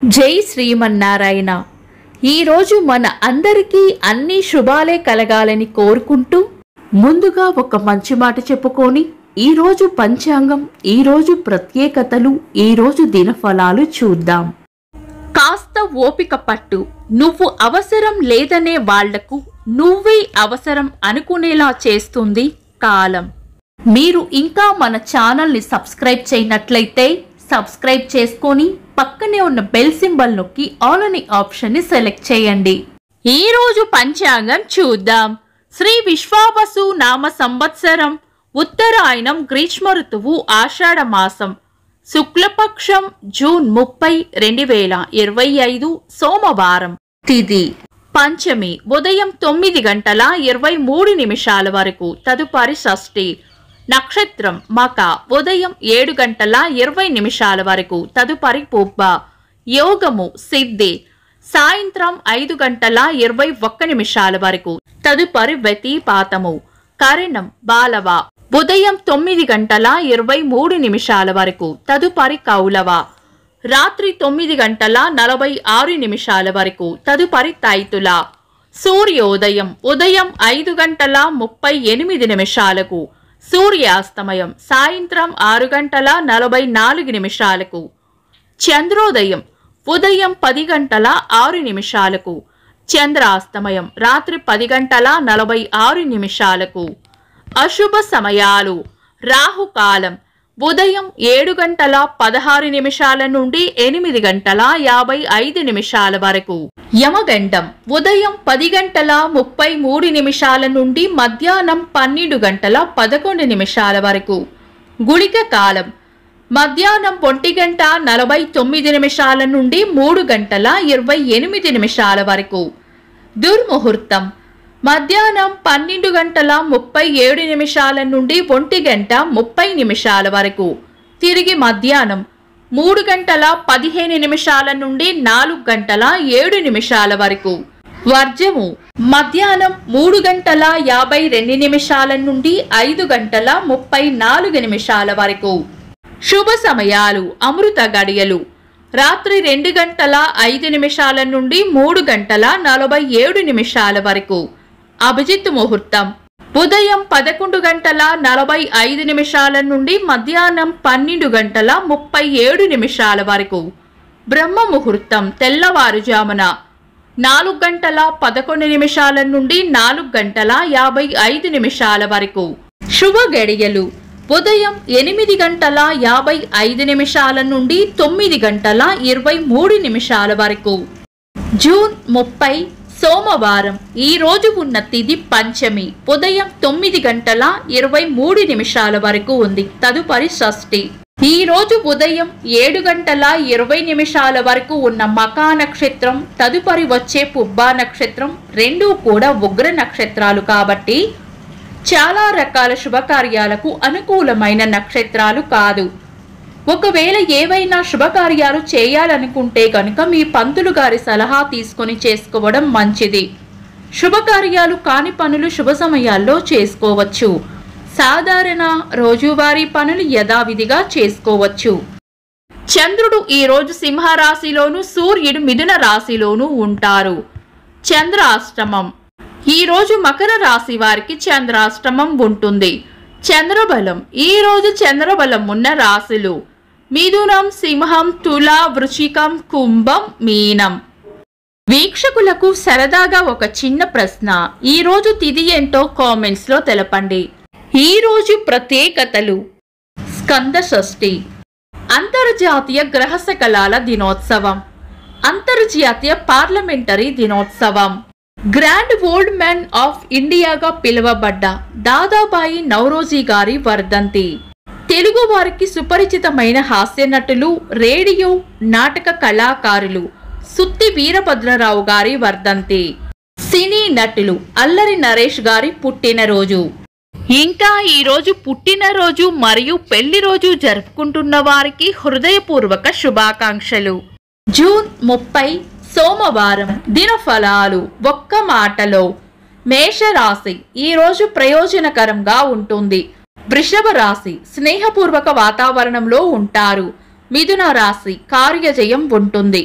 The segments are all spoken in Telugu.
జై శ్రీమన్నారాయణ. ఈరోజు మన అందరికీ అన్ని శుభాలే కలగాలని కోరుకుంటూ ముందుగా ఒక మంచి మాట చెప్పుకొని ఈరోజు పంచాంగం, ఈరోజు ప్రత్యేకతలు, ఈరోజు దినఫలాలు చూద్దాం. కాస్త ఓపిక పట్టు. నువ్వు అవసరం లేదనే వాళ్లకు నువ్వే అవసరం అనుకునేలా చేస్తుంది కాలం. మీరు ఇంకా మన ఛానల్ని సబ్స్క్రైబ్ చేయనట్లయితే సబ్స్క్రైబ్ చేసుకొని పక్కనే ఉన్న బెల్ సింబల్ నొక్కి ఆల్ అనే ఆప్షన్ ని సెలెక్ట్ చేయండి. ఈ రోజు పంచాంగం చూద్దాం. శ్రీ విశ్వావసు నామ సంవత్సరం, ఉత్తరాయణం, గ్రీష్మ ఋతువు, ఆషాఢ మాసం, శుక్లపక్షం, జూన్ 30, 2025, సోమవారం. తిథి పంచమి, ఉదయం 9:23 వరకు, తదుపరి షష్ఠి. నక్షత్రం మక, ఉదయం 7:20 వరకు, తదుపరి పుబ్బ. యోగము సిద్ధి, సాయంత్రం 5:21 వరకు, తదుపరి వ్యతిపాతము. కరణం బాలవ, ఉదయం 9:23 వరకు, తదుపరి కౌలవ. రాత్రి 9:46 వరకు, తదుపరి తైతుల. సూర్యోదయం ఉదయం 5:38, సూర్యాస్తమయం సాయంత్రం 6:44. చంద్రోదయం ఉదయం 10:06, చంద్రాస్తమయం రాత్రి 10:46. అశుభ సమయాలు. రాహుకాలం ఉదయం 7:16 నుండి 8:55 వరకు. యమగండం ఉదయం 10:33 నుండి మధ్యాహ్నం 12:11 వరకు. గుళిక కాలం మధ్యాహ్నం 1:49 నుండి 3:28 వరకు. దుర్ముహూర్తం మధ్యాహ్నం 12:37 నుండి 1:30 వరకు. తిరిగి మధ్యాహ్నం 3:15 నుండి 4:07 వరకు. వర్జము మధ్యాహ్నం 3:52 నుండి 5:34 వరకు. శుభ సమయాలు. అమృత గడియలు రాత్రి 2:05 నుండి 3:47 వరకు. అభిజిత్ ముహూర్తం ఉదయం 11:45 నుండి మధ్యాహ్నం 12:37 వరకు. బ్రహ్మ ముహూర్తం తెల్లవారుజామున 4:11 నుండి 4:55 వరకు. శుభ గడియలు ఉదయం 8:55 నుండి 9:23 వరకు. జూన్ 30, సోమవారం. ఈ రోజు ఉన్న తిథి పంచమి, ఉదయం 9:23 వరకు ఉంది, తదుపరి షష్ఠి. ఈ రోజు ఉదయం 7:20 వరకు ఉన్న మకా నక్షత్రం, తదుపరి వచ్చే పుబ్బా నక్షత్రం రెండూ కూడా ఉగ్ర నక్షత్రాలు కాబట్టి చాలా రకాల శుభకార్యాలకు అనుకూలమైన నక్షత్రాలు కాదు. ఒకవేళ ఏవైనా శుభకార్యాలు చేయాలనుకుంటే కనుక మీ పంతులు గారి సలహా తీసుకొని చేసుకోవడం మంచిది. శుభకార్యాలు కాని పనులు శుభ సమయాల్లో చేసుకోవచ్చు. సాధారణ రోజువారీ పనులు యథావిధిగా చేసుకోవచ్చు. చంద్రుడు ఈ రోజు సింహరాశిలోను, సూర్యుడు మిథున రాశిలోను ఉంటారు. చంద్రాష్టమం ఈ రోజు మకర రాశి వారికి చంద్రాష్టమం ఉంటుంది. చంద్రబలం ఈ రోజు చంద్రబలం ఉన్న రాశులు మిథునం, సింహం, తుల, వృశ్చికం, కుంభం, మీనం. వీక్షకులకు సరదాగా ఒక చిన్న ప్రశ్న. ఈ రోజు తిథి ఏంటో కామెంట్స్ లో తెలపండి. ఈ రోజు ప్రత్యేకతలు. స్కంద షష్ఠి, అంతర్జాతీయ గ్రహ శకలాల దినోత్సవం, అంతర్జాతీయ పార్లమెంటరీ దినోత్సవం, గ్రాండ్ ఓల్డ్ మ్యాన్ ఆఫ్ ఇండియాగా పిలువబడ్డ దాదాబాయి నౌరోజీ గారి వర్ధంతి. తెలుగు వారికి సుపరిచితమైన హాస్య నటులు, రేడియో నాటక కళాకారులు సుత్తి వీరభద్రరావు గారి వర్ధంతి. సినీ నటులు అల్లరి నరేష్ గారి పుట్టినరోజు. ఇంకా ఈ రోజు పుట్టినరోజు మరియు పెళ్లి రోజు జరుపుకుంటున్న వారికి హృదయపూర్వక శుభాకాంక్షలు. జూన్ 30, సోమవారం. దినఫలాలు ఒక్క మాటలో. మేషరాశి ఈ రోజు ప్రయోజనకరంగా ఉంటుంది. వృషభ రాశి స్నేహపూర్వక వాతావరణంలో ఉంటారు. మిథున రాశి కార్యజయం ఉంటుంది.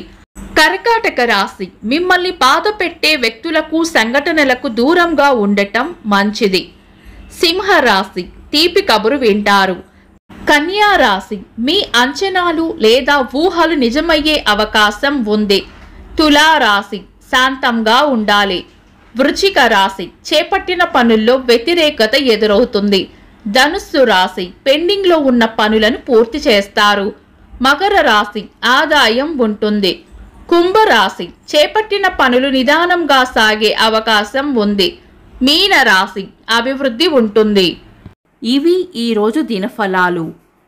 కర్కాటక రాశి, మిమ్మల్ని బాధ పెట్టే వ్యక్తులకు సంఘటనలకు దూరంగా ఉండటం మంచిది. సింహ రాశి, తీపి కబురు వింటారు. కన్యా రాశి, మీ అంచనాలు లేదా ఊహలు నిజమయ్యే అవకాశం ఉంది. తులా రాశి, శాంతంగా ఉండాలి. వృశ్చిక రాశి, చేపట్టిన పనుల్లో వ్యతిరేకత ఎదురవుతుంది. ధనుస్సు రాశి, పెండింగ్లో ఉన్న పనులను పూర్తి చేస్తారు. మకర రాశి, ఆదాయం ఉంటుంది. కుంభరాశి, చేపట్టిన పనులు నిదానంగా సాగే అవకాశం ఉంది. మీన రాశి, అభివృద్ధి ఉంటుంది. ఇవి ఈరోజు దినఫలాలు.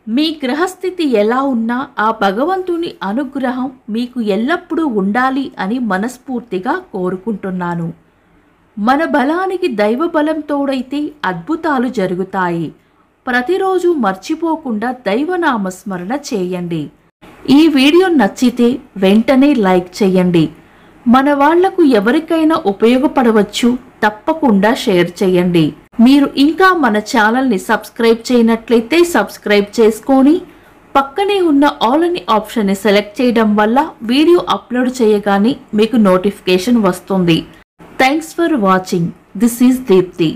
మీ గ్రహస్థితి ఎలా ఉన్నా ఆ భగవంతుని అనుగ్రహం మీకు ఎల్లప్పుడూ ఉండాలి అని మనస్ఫూర్తిగా కోరుకుంటున్నాను. మన బలానికి దైవ బలం తోడైతే అద్భుతాలు జరుగుతాయి. ప్రతిరోజు మర్చిపోకుండా దైవనామస్మరణ చేయండి. ఈ వీడియో నచ్చితే వెంటనే లైక్ చేయండి. మన వాళ్లకు ఎవరికైనా ఉపయోగపడవచ్చు, తప్పకుండా షేర్ చేయండి. మీరు ఇంకా మన ఛానల్ని సబ్స్క్రైబ్ చేయనట్లయితే సబ్స్క్రైబ్ చేసుకొని పక్కనే ఉన్న ఆల్ అని ఆప్షన్ని సెలెక్ట్ చేయడం వల్ల వీడియో అప్లోడ్ చేయగానే మీకు నోటిఫికేషన్ వస్తుంది. Thanks for watching. This is Deepti.